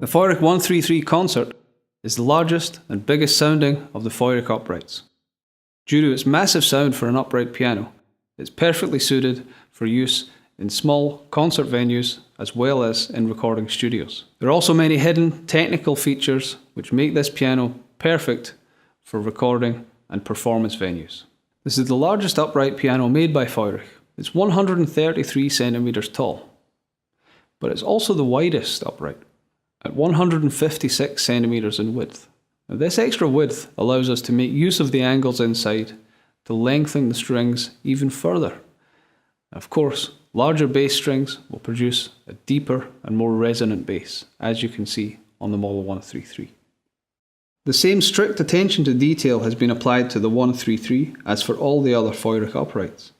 The feurich 133 Concert is the largest and biggest sounding of the feurich uprights. Due to its massive sound for an upright piano, it's perfectly suited for use in small concert venues as well as in recording studios. There are also many hidden technical features which make this piano perfect for recording and performance venues. This is the largest upright piano made by feurich. It's 133 centimeters tall, but it's also the widest upright at 156 centimeters in width. Now, this extra width allows us to make use of the angles inside to lengthen the strings even further. Of course, larger bass strings will produce a deeper and more resonant bass, as you can see on the Model 133. The same strict attention to detail has been applied to the 133 as for all the other feurich uprights.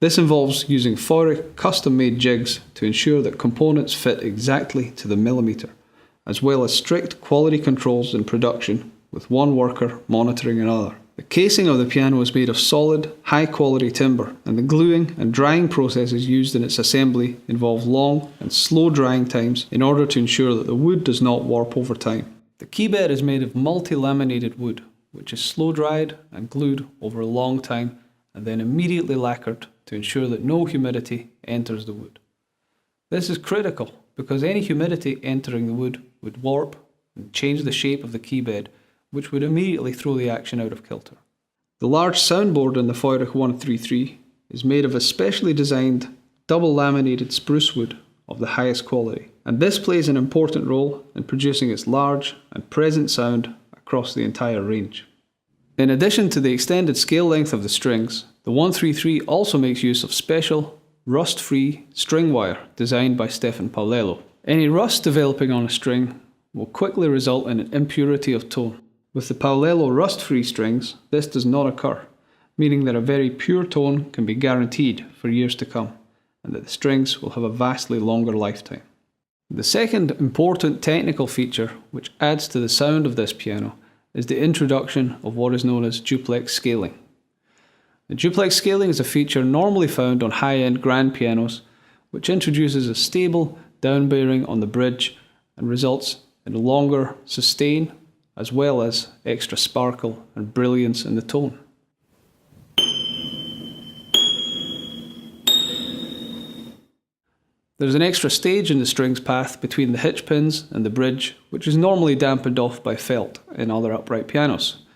This involves using feurich custom-made jigs to ensure that components fit exactly to the millimetre, as well as strict quality controls in production with one worker monitoring another. The casing of the piano is made of solid, high-quality timber, and the gluing and drying processes used in its assembly involve long and slow drying times in order to ensure that the wood does not warp over time. The keybed is made of multi-laminated wood, which is slow-dried and glued over a long time and then immediately lacquered to ensure that no humidity enters the wood. This is critical because any humidity entering the wood would warp and change the shape of the keybed, which would immediately throw the action out of kilter. The large soundboard in the feurich 133 is made of a specially designed double laminated spruce wood of the highest quality, and this plays an important role in producing its large and present sound across the entire range. In addition to the extended scale length of the strings, the 133 also makes use of special rust-free string wire designed by Stefan Paolello. Any rust developing on a string will quickly result in an impurity of tone. With the Paolello rust-free strings, this does not occur, meaning that a very pure tone can be guaranteed for years to come, and that the strings will have a vastly longer lifetime. The second important technical feature which adds to the sound of this piano is the introduction of what is known as duplex scaling. The duplex scaling is a feature normally found on high-end grand pianos, which introduces a stable down-bearing on the bridge and results in a longer sustain as well as extra sparkle and brilliance in the tone. There's an extra stage in the string's path between the hitch pins and the bridge, which is normally dampened off by felt in other upright pianos.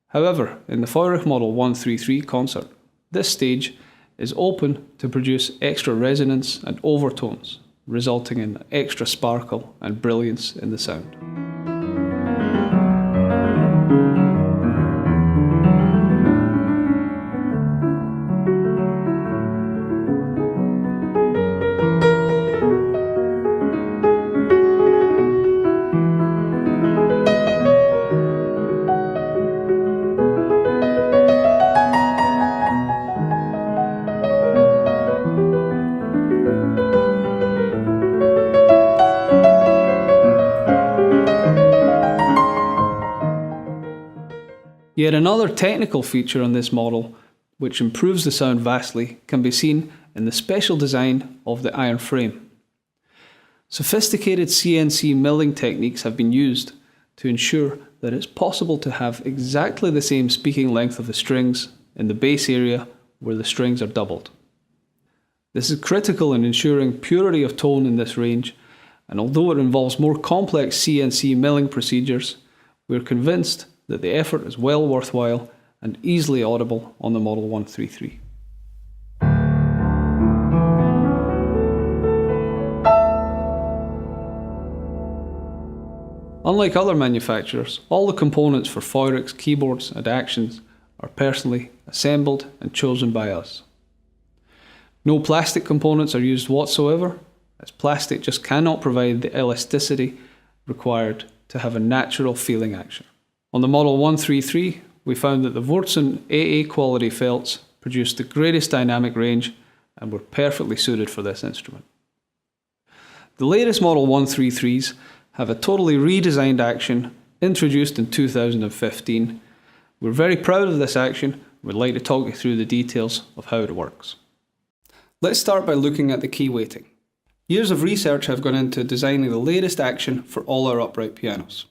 However, in the feurich Model 133 Concert, this stage is open to produce extra resonance and overtones, resulting in extra sparkle and brilliance in the sound. Yet another technical feature on this model, which improves the sound vastly, can be seen in the special design of the iron frame. Sophisticated CNC milling techniques have been used to ensure that it's possible to have exactly the same speaking length of the strings in the bass area where the strings are doubled. This is critical in ensuring purity of tone in this range, and although it involves more complex CNC milling procedures, we're convinced that the effort is well worthwhile and easily audible on the Model 133. Unlike other manufacturers, all the components for feurich's keyboards and actions are personally assembled and chosen by us. No plastic components are used whatsoever, as plastic just cannot provide the elasticity required to have a natural feeling action. On the Model 133, we found that the Wurzen AA quality felts produced the greatest dynamic range and were perfectly suited for this instrument. The latest Model 133s have a totally redesigned action introduced in 2015. We're very proud of this action and would like to talk you through the details of how it works. Let's start by looking at the key weighting. Years of research have gone into designing the latest action for all our upright pianos.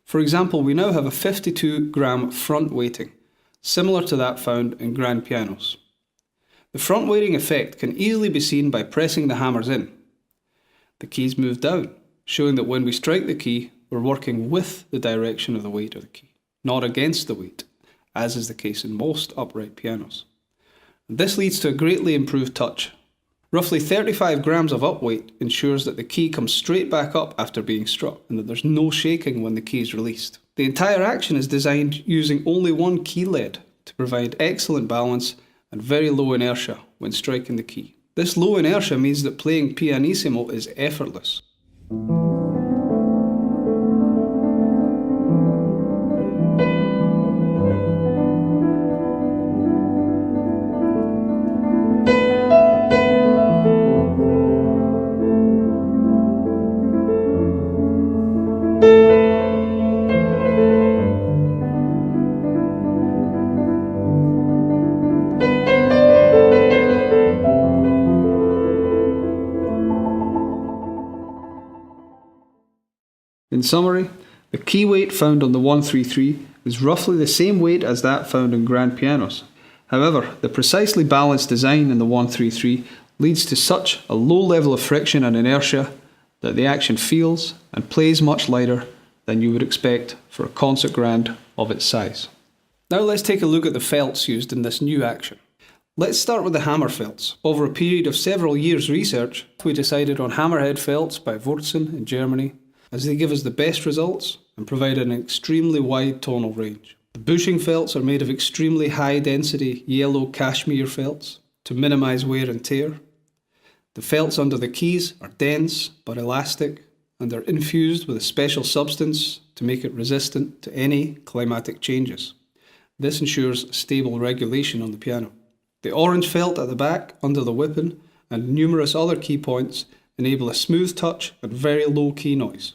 For example, we now have a 52-gram front weighting, similar to that found in grand pianos. The front weighting effect can easily be seen by pressing the hammers in. The keys move down, showing that when we strike the key, we're working with the direction of the weight of the key, not against the weight, as is the case in most upright pianos. This leads to a greatly improved touch. Roughly 35 grams of upweight ensures that the key comes straight back up after being struck and that there's no shaking when the key is released. The entire action is designed using only one key lead to provide excellent balance and very low inertia when striking the key. This low inertia means that playing pianissimo is effortless. In summary, the key weight found on the 133 is roughly the same weight as that found in grand pianos. However, the precisely balanced design in the 133 leads to such a low level of friction and inertia that the action feels and plays much lighter than you would expect for a concert grand of its size. Now let's take a look at the felts used in this new action. Let's start with the hammer felts. Over a period of several years' research, we decided on hammerhead felts by Wurzen in Germany, as they give us the best results and provide an extremely wide tonal range. The bushing felts are made of extremely high density yellow cashmere felts to minimise wear and tear. The felts under the keys are dense but elastic and are infused with a special substance to make it resistant to any climatic changes. This ensures stable regulation on the piano. The orange felt at the back under the whippen and numerous other key points enable a smooth touch and very low key noise.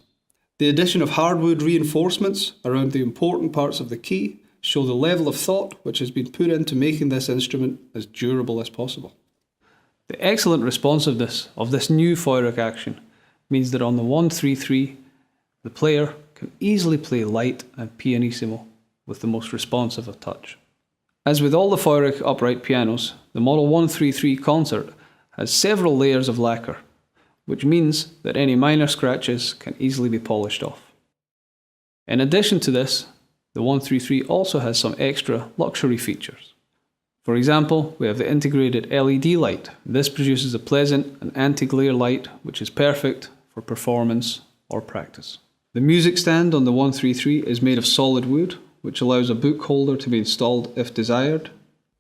The addition of hardwood reinforcements around the important parts of the key show the level of thought which has been put into making this instrument as durable as possible. The excellent responsiveness of this new feurich action means that on the 133 the player can easily play light and pianissimo with the most responsive of touch. As with all the feurich upright pianos, the Model 133 Concert has several layers of lacquer, which means that any minor scratches can easily be polished off. In addition to this, the 133 also has some extra luxury features. For example, we have the integrated LED light. This produces a pleasant and anti-glare light which is perfect for performance or practice. The music stand on the 133 is made of solid wood, which allows a book holder to be installed if desired.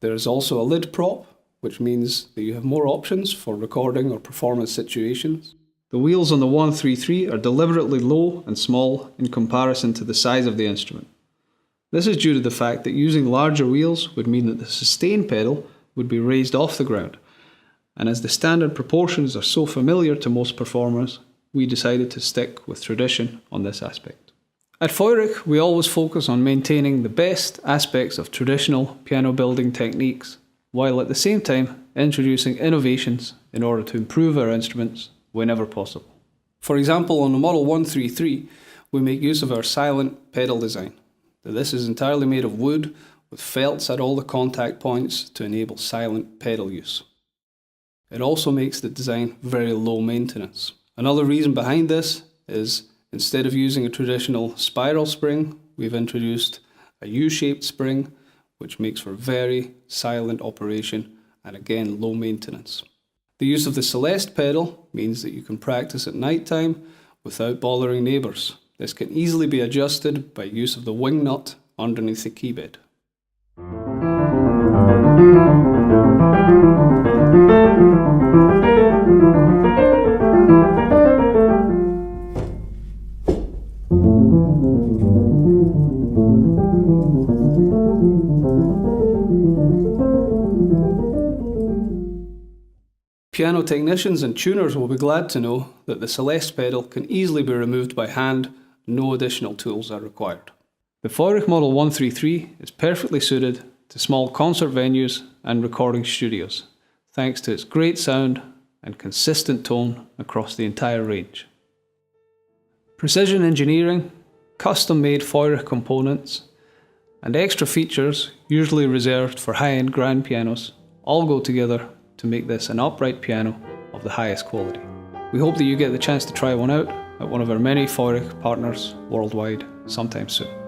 There is also a lid prop, which means that you have more options for recording or performance situations. The wheels on the 133 are deliberately low and small in comparison to the size of the instrument. This is due to the fact that using larger wheels would mean that the sustain pedal would be raised off the ground, and as the standard proportions are so familiar to most performers, we decided to stick with tradition on this aspect. At feurich, we always focus on maintaining the best aspects of traditional piano building techniques, while at the same time introducing innovations in order to improve our instruments whenever possible. For example, on the Model 133, we make use of our silent pedal design. This is entirely made of wood with felts at all the contact points to enable silent pedal use. It also makes the design very low maintenance. Another reason behind this is instead of using a traditional spiral spring, we've introduced a U-shaped spring, which makes for very silent operation and again low maintenance. The use of the Celeste pedal means that you can practice at night time without bothering neighbours. This can easily be adjusted by use of the wing nut underneath the key bed. Piano technicians and tuners will be glad to know that the Celeste pedal can easily be removed by hand, no additional tools are required. The feurich Model 133 is perfectly suited to small concert venues and recording studios, thanks to its great sound and consistent tone across the entire range. Precision engineering, custom-made feurich components, and extra features usually reserved for high-end grand pianos all go together to make this an upright piano of the highest quality. We hope that you get the chance to try one out at one of our many feurich partners worldwide sometime soon.